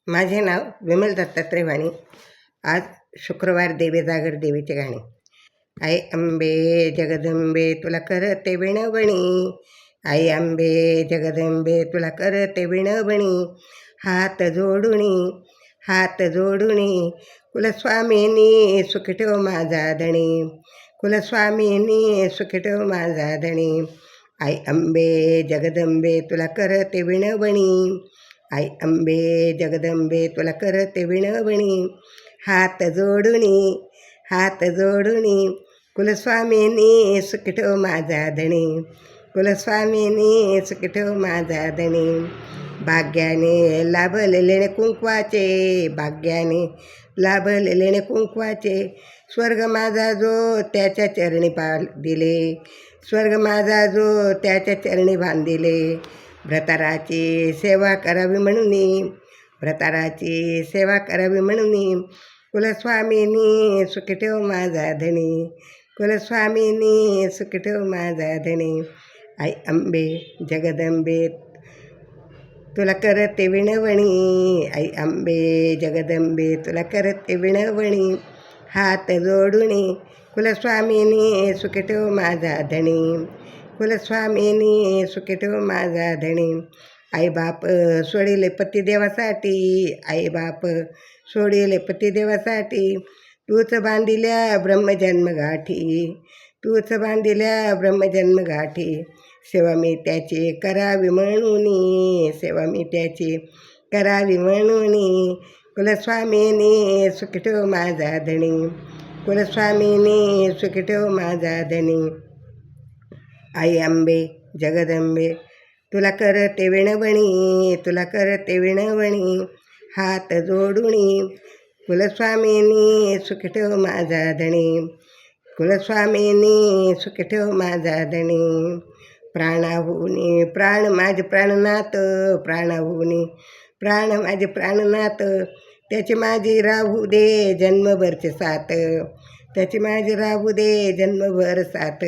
माझे नाव विमल दत्तात्रय वाणी. आज शुक्रवार देवी जागर देवीचे गाणे. आई अंबे जगदंबे तुला करते विणवणी, आई अंबे जगदंबे तुला करते विणवणी. हात जोडुनी कुलस्वामिनी सुखी ठेव माझा धणी, कुलस्वामिनी सुखी ठेव माझा धणी. आई अंबे जगदंबे तुला करते विणवणी, आई अंबे जगदंबे तुला करते विणवणी. हात जोडुनी कुलस्वामिनी सुखी ठेव माझा धणी, कुलस्वामिनी सुखी ठेव माझा धणी. भाग्याने लाभलेले कुंकवाचे, भाग्याने लाभलेले कुंकवाचे. स्वर्ग माझा जो त्याच्या चरणी दिले, स्वर्ग माझा जो त्याच्या चरणी बांधिले. भ्रताराची सेवा करावी म्हणून, भ्रताराची सेवा करावी म्हणून. कुलस्वामिनी सुखी ठेव माझा धणी, कुलस्वामिनी सुखी ठेव माझा धणी. आई अंबे जगदंबे तुला करते विणवणी, आई अंबे जगदंबे तुला करते विणवणी. हात जोडुनी कुलस्वामिनी सुखी ठेव माझा धणी, कुलस्वामिनी सुखी ठेव माझा धणी. आई बाप सोडिले पतिदेवासाठी, आई बाप सोडिले पतिदेवासाठी. तूच बांधिल्या ब्रह्मजन्म गाठी, तूच बांधिल्या ब्रह्मजन्म गाठी. सेवा मी त्याची करावी म्हणून, सेवा मी त्याची करावी म्हणून. कुलस्वामिनी सुखी ठेव माझा धणी, कुलस्वामिनी सुखी ठेव माझा धणी. आई अंबे जगदंबे तुला करते विणवणी, तुला करते विणवणी. हात जोडुनी कुलस्वामिनी सुखी ठेव माझा धणी, कुलस्वामिनी सुखी ठेव माझा धणी. प्राणाहुनी प्राण माझे प्राणनाथ, प्राणाहुनी प्राण माझे प्राणनाथ. त्याची माझी राहू दे जन्मभरचे साथ, त्याची माझी राहू दे जन्मभर साथ.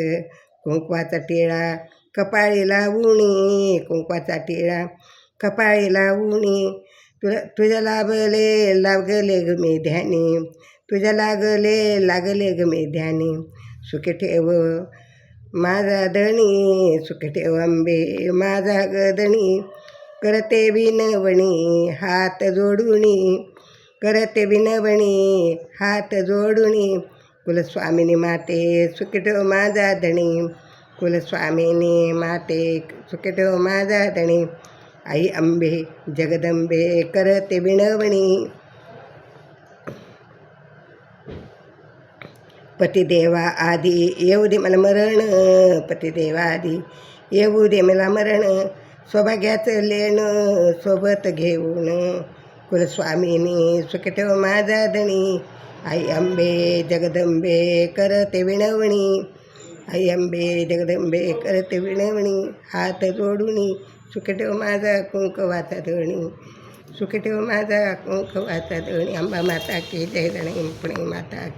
कुंकवाचा टिळा कपाळी लावुनी, कुंकवाचा टिळा कपाळी लावुनी. तुझ्या लागले ग मी ध्यानी, तुझ्या लागले ग मी ध्यानी. सुखी ठेव माझा धणी, सुखी ठेव अंबे माझा ग धणी. करते विणवणी हात जोडुनी, करते विणवणी हात जोडुनी. कुलस्वामिनी माते सुखी ठेव माझा धणी, कुलस्वामिनी माते सुखी ठेव माझा धणी. आई अंबे जगदंबे करते विणवणी. पतिदेवा आधी येऊ दे मला मरण, पतिदेवा आधी येऊ दे मला मरण. सौभाग्याचं लेणं सोबत घेऊन, कुलस्वामिनी सुखी ठेव माझा धणी. आई अंबे जगदंबे करते विणवणी, आई अंबे जगदंबे करते विणवणी. हात जोडुनी सुखी ठेव माझा कुंकवाचा धणी, सुखी ठेव माझा कुंकवाचा धणी. अंबा माता की जय, धणी माता की.